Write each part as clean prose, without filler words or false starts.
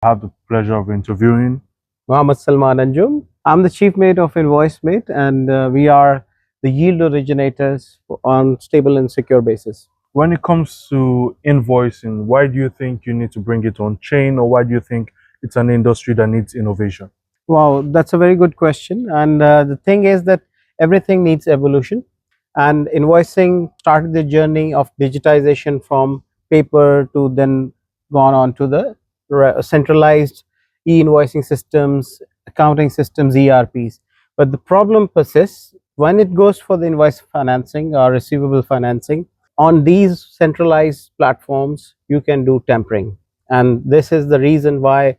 I have the pleasure of interviewing. Mohammed Salman Anjum. I'm the chief mate of InvoiceMate, and we are the yield originators on stable and secure basis. When it comes to invoicing, why do you think you need to bring it on chain, or why do you think it's an industry that needs innovation? Wow, that's a very good question. And the thing is that everything needs evolution, and invoicing started the journey of digitization from paper to then gone on to the centralized e-invoicing systems, accounting systems, ERPs. But the problem persists when it goes for the invoice financing or receivable financing. On these centralized platforms, you can do tempering, and this is the reason why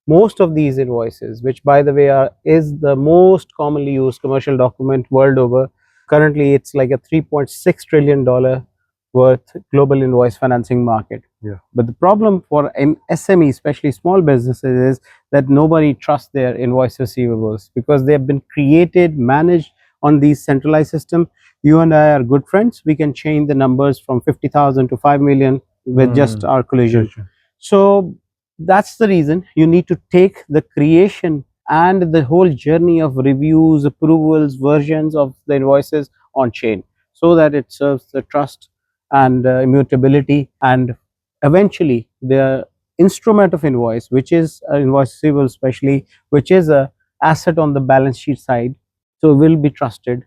most of these invoices, which by the way is the most commonly used commercial document world over. Currently it's like a $3.6 trillion worth global invoice financing market. Yeah. But the problem for an SME, especially small businesses, is that nobody trusts their invoice receivables because they have been created, managed on these centralized systems. You and I are good friends. We can change the numbers from 50,000 to 5 million with just our collision. Gotcha. So that's the reason you need to take the creation and the whole journey of reviews, approvals, versions of the invoices on chain, so that it serves the trust and immutability, and eventually the instrument of invoice, which is an invoice receivable especially, which is a asset on the balance sheet side, so will be trusted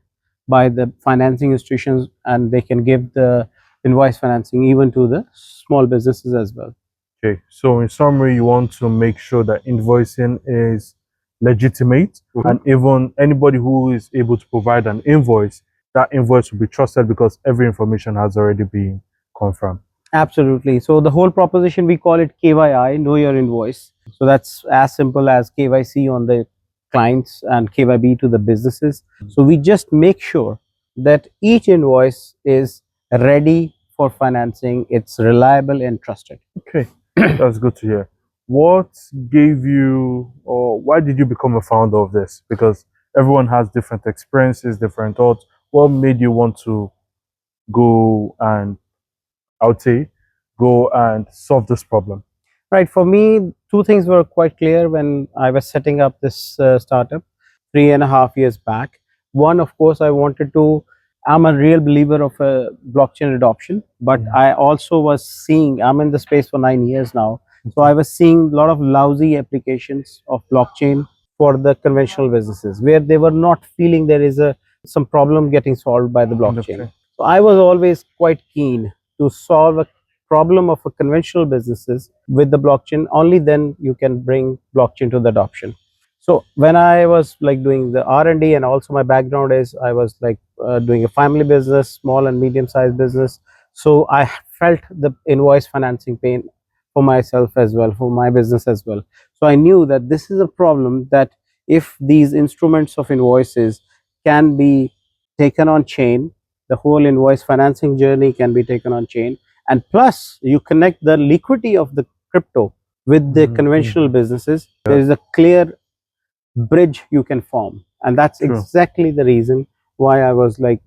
by the financing institutions, and they can give the invoice financing even to the small businesses as well. Okay, so in summary, you want to make sure that invoicing is legitimate, Mhm. and even anybody who is able to provide an invoice, that invoice will be trusted because every information has already been confirmed. Absolutely. So the whole proposition, we call it KYI, know your invoice. So that's as simple as KYC on the clients and KYB to the businesses. So we just make sure that each invoice is ready for financing, it's reliable and trusted. Okay, that's good to hear. What gave you, or why did you become a founder of this? Because everyone has different experiences, different thoughts. What made you want to go and, I would say, go and solve this problem? Right. For me, two things were quite clear when I was setting up this startup 3.5 years back. One, of course, I wanted to. I'm a real believer of blockchain adoption, but Mhm. I also was seeing. I'm in the space for 9 years now, so I was seeing a lot of lousy applications of blockchain for the conventional businesses where they were not feeling there is a some problem getting solved by the blockchain. Okay. So I was always quite keen to solve a problem of a conventional businesses with the blockchain. Only then you can bring blockchain to the adoption. So when I was like doing the R&D, and also my background is I was like doing a family business, small and medium sized business, so I felt the invoice financing pain for myself as well, for my business as well. So I knew that this is a problem, that if these instruments of invoices can be taken on chain, the whole invoice financing journey can be taken on chain, and plus you connect the liquidity of the crypto with the conventional businesses, there Yeah, is a clear bridge you can form. And that's true. exactly the reason why I was like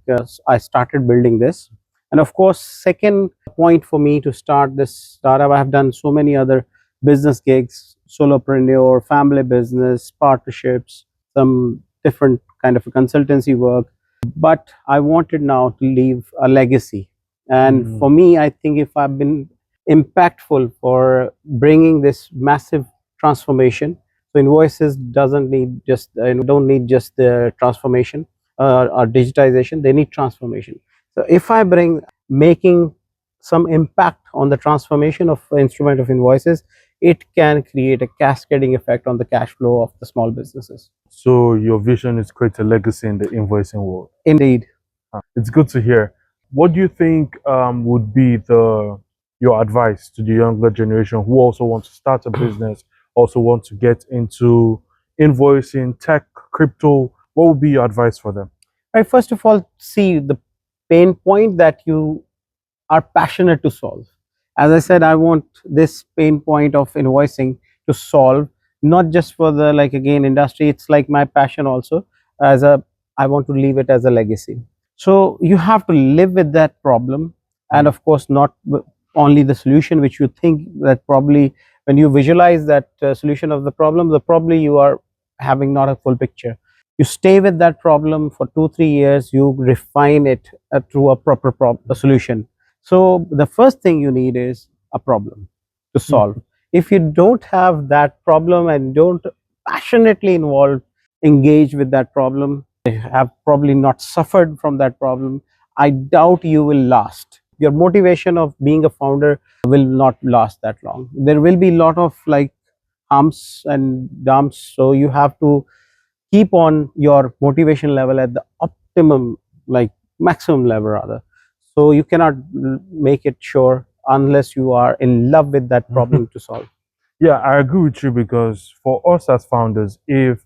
I started building this. And of course, second point for me to start this startup, I have done so many other business gigs, solopreneur, family business, partnerships, some different kind of a consultancy work, but I wanted now to leave a legacy. And for me, I think if I've been impactful for bringing this massive transformation, so invoices doesn't need just don't need just the transformation or digitization, they need transformation. So if I bring making some impact on the transformation of instrument of invoices, it can create a cascading effect on the cash flow of the small businesses. So your vision is create a legacy in the invoicing world. Indeed. It's good to hear. What do you think would be the your advice to the younger generation who also want to start a business, also want to get into invoicing, tech, crypto? What would be your advice for them? Right, first of all, see the pain point that you are passionate to solve. As I said, I want this pain point of invoicing to solve, not just for the like again industry. It's like my passion also. As a, I want to leave it as a legacy. So you have to live with that problem, and Mm. of course, not only the solution which you think that probably When you visualize that solution of the problem, the probably you are having not a full picture. You stay with that problem for 2 3 years, you refine it to a proper a solution. So the first thing you need is a problem to solve. If you don't have that problem and don't passionately involve engage with that problem, have probably not suffered from that problem, I doubt you will last. Your motivation of being a founder will not last that long. There will be a lot of like humps and dumps, so you have to keep on your motivation level at the optimum, like maximum level rather. So you cannot make it sure unless you are in love with that problem to solve. Yeah, I agree with you because for us as founders, if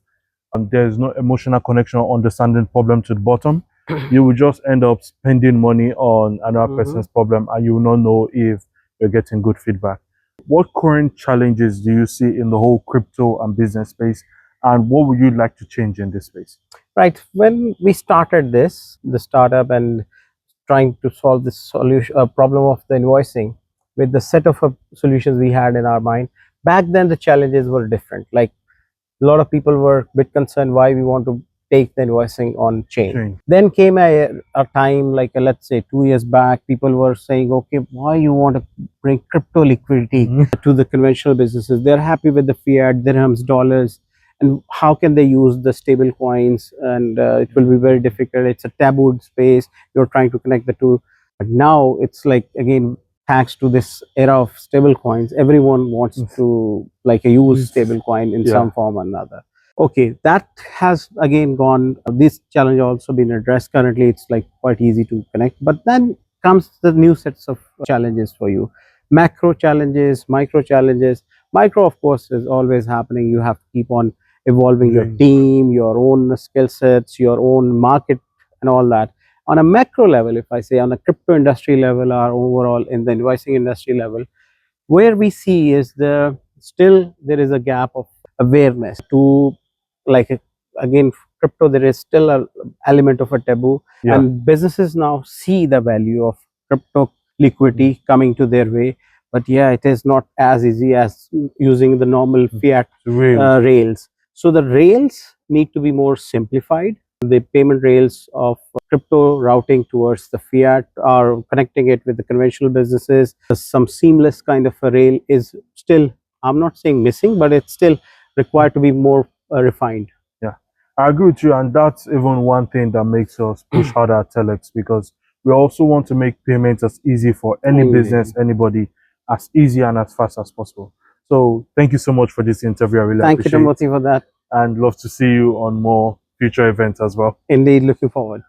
there's no emotional connection or understanding problem to the bottom, you will just end up spending money on another Mhm. person's problem and you will not know if you're getting good feedback. What current challenges do you see in the whole crypto and business space? And what would you like to change in this space? Right. When we started the startup, and trying to solve this solution problem of the invoicing with the set of solutions we had in our mind, back then the challenges were different. Like a lot of people were a bit concerned why we want to take the invoicing on chain. Change. Then came a time like let's say 2 years back, people were saying, okay, why you want to bring crypto liquidity to the conventional businesses? They're happy with the fiat, dirhams, dollars, and how can they use the stable coins? And it will be very difficult. It's a tabooed space. You're trying to connect the two. But now it's like, again, thanks to this era of stable coins, everyone wants to like use stable coin in Yeah. some form or another. Okay, that has again gone. This challenge also been addressed. Currently, it's like quite easy to connect. But then comes the new sets of challenges for you: macro challenges, micro challenges. Micro, of course, is always happening. You have to keep on evolving your team, your own skill sets, your own market, and all that. On a macro level, if I say on a crypto industry level or overall in the invoicing industry level, where we see is still there is a gap of awareness to like again crypto. There is still a element of a taboo, and businesses now see the value of crypto liquidity coming to their way. But yeah, it is not as easy as using the normal fiat rails. So the rails need to be more simplified. The payment rails of crypto routing towards the fiat or connecting it with the conventional businesses, some seamless kind of a rail is still, I'm not saying missing, but it's still required to be more refined. Yeah, I agree with you, and that's even one thing that makes us push harder at Telex because we also want to make payments as easy for any business, anybody, as easy and as fast as possible. So thank you so much for this interview. I really Thank you, appreciate it, Timothy, for that. and love to see you on more future events as well. Indeed, looking forward.